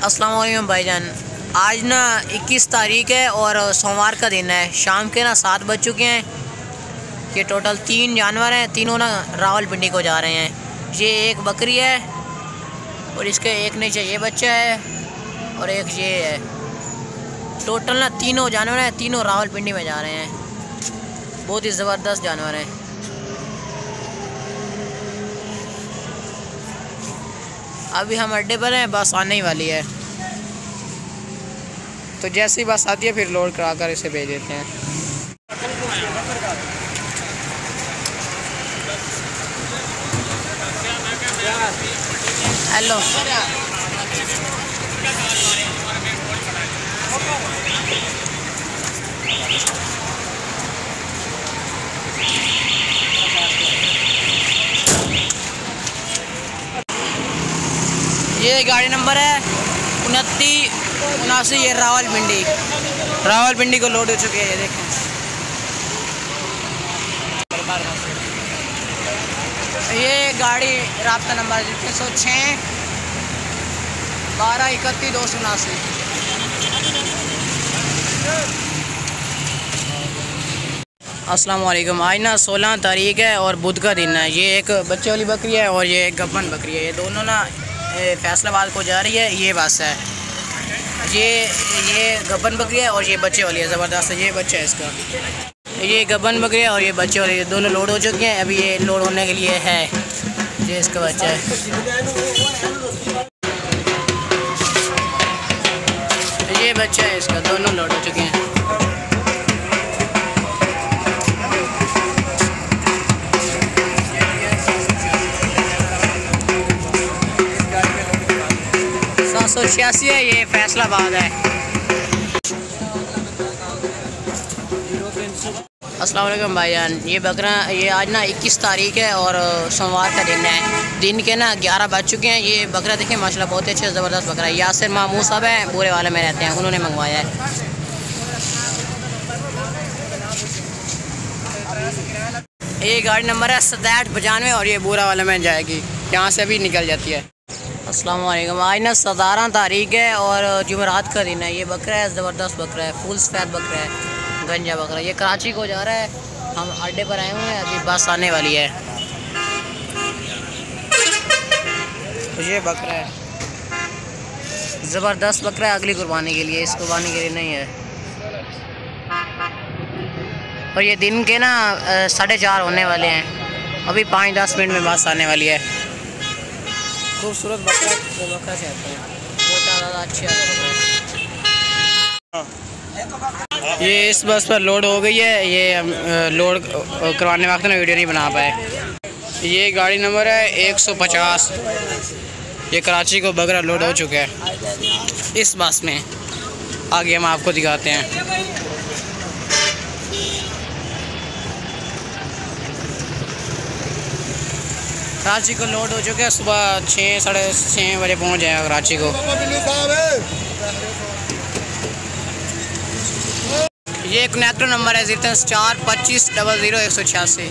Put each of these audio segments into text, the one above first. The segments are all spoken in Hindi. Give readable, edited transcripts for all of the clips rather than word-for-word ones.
अस्सलाम वालेकुम भाईजान। आज ना 21 तारीख है और सोमवार का दिन है। शाम के ना 7 बज चुके हैं। ये टोटल 3 जानवर हैं, तीनों ना रावलपिंडी को जा रहे हैं। ये एक बकरी है और इसके एक नीचे ये बच्चा है और एक ये है। टोटल ना तीनों जानवर हैं, तीनों रावलपिंडी में जा रहे हैं। बहुत ही ज़बरदस्त जानवर हैं। अभी हम अड्डे पर हैं, बस आने ही वाली है, तो जैसे ही बस आती है फिर लोड करा कर इसे भेज देते हैं। हेलो, ये गाड़ी नंबर है 2979। ये रावलपिंडी को लोड हो चुकी है। ये देखें, ये गाड़ी राब्ता नंबर 306 12 31 279। अस्सलाम वालेकुम। आज ना 16 तारीख है और बुध का दिन है। ये एक बच्चे वाली बकरी है और ये एक गब्बन बकरी है। ये दोनों ना फैसलाबाद को जा रही है। ये बस है, ये गब्बन बकरी है और ये बच्चे वाली है। ज़बरदस्त है। ये बच्चा है इसका। ये गब्बन बकरी है और ये बच्चे वाली है। दोनों लोड हो चुके हैं। अभी ये लोड होने के लिए है। ये इसका बच्चा है। ये बच्चा है इसका। दोनों लोड हो चुके हैं। सौ 86 है। ये फैसलाबाद है। अस्सलाम वालेकुम भाईजान। ये बकरा, ये आज ना 21 तारीख है और सोमवार का दिन है। दिन के ना 11 बज चुके हैं। ये बकरा देखिए माशाल्लाह बहुत अच्छे ज़बरदस्त बकरा है। यासिर मामू साहब हैं, बूरे वाले में रहते हैं, उन्होंने मंगवाया है। ये गाड़ी नंबर है 6795 और ये बूरा वाले में जाएगी। यहाँ से भी निकल जाती है। अस्सलाम वालेकुम। आज ना 17 तारीख है और जुमेरात का दिन है। ये बकरा है, ज़बरदस्त बकरा है, फुल सफ़ेद बकरा है, गंजा बकरा। ये कराची को जा रहा है। हम अड्डे पर आए हुए हैं, अभी बस आने वाली है। ये बकरा है, ज़बरदस्त बकरा है, अगली कुर्बानी के लिए, इस कुर्बानी के लिए नहीं है। और ये दिन के ना 4:30 होने वाले हैं। अभी 5-10 मिनट में बस आने वाली है। खूबसूरत बकरा से आता है, बहुत ज़्यादा अच्छा बकरा है। ये इस बस पर लोड हो गई है। ये लोड करवाने वक्त ना वीडियो नहीं बना पाए। ये गाड़ी नंबर है 150। ये कराची को बकरा लोड हो चुका है इस बस में। आगे हम आपको दिखाते हैं। कराची को लोड हो चुके हैं। सुबह 6 साढ़े 6 बजे पहुँच जाएगा कराची को। ये कनेक्टर नंबर है 425000186।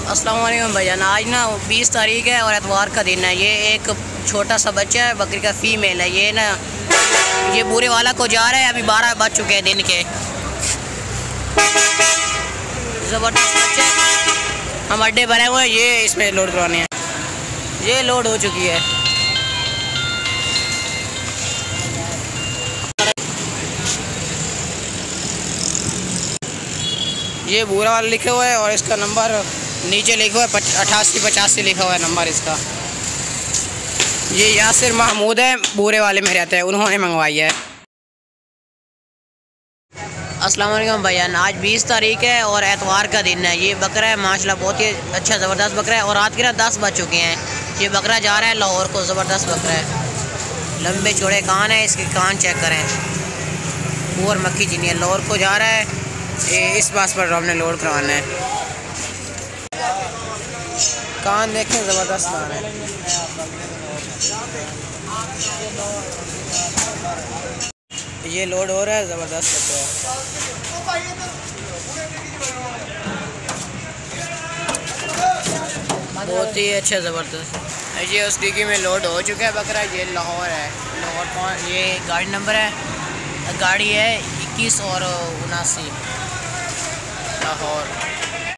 अस्सलाम वालेकुम भैया। आज ना 20 तारीख है और एतवार का दिन है। ये एक छोटा सा बच्चा है, बकरी का फीमेल है। ये ना ये बूरे वाला को जा रहा है। अभी 12 बज चुके हैं दिन के। ज़बरदस्त बच्चा है। हम अड्डे भरे हुए हैं। ये इसमें लोड करवाने हैं। ये लोड हो चुकी है। ये बुरा वाला लिखा हुआ है और इसका नंबर नीचे लिखा हुआ है 8885 लिखा हुआ है नंबर इसका। ये यासिर महमूद है, बूरे वाले में रहते हैं, उन्होंने मंगवाई है। अस्सलाम वालेकुम भैया। आज 20 तारीख है और एतवार का दिन है। ये बकरा है माशाल्लाह बहुत ही अच्छा ज़बरदस्त बकरा है और रात के ना 10 बज चुके हैं। ये बकरा जा रहा है लाहौर को। ज़बरदस्त बकरा है, लंबे चौड़े कान है, इसके कान चेक करें। और मक्खी चीनी है, लाहौर को जा रहा है। ये इस बस पर हमने लोड करवाना है। कान देखें, ज़बरदस्त कान है। ये लोड हो रहा है, ज़बरदस्त बच्चा है। बहुत ही अच्छा ज़बरदस्त। ये उस डिग्गी में लोड हो चुका है बकरा। ये लाहौर है, लाहौर। ये गाड़ी नंबर है, गाड़ी है 21 और 79 लाहौर।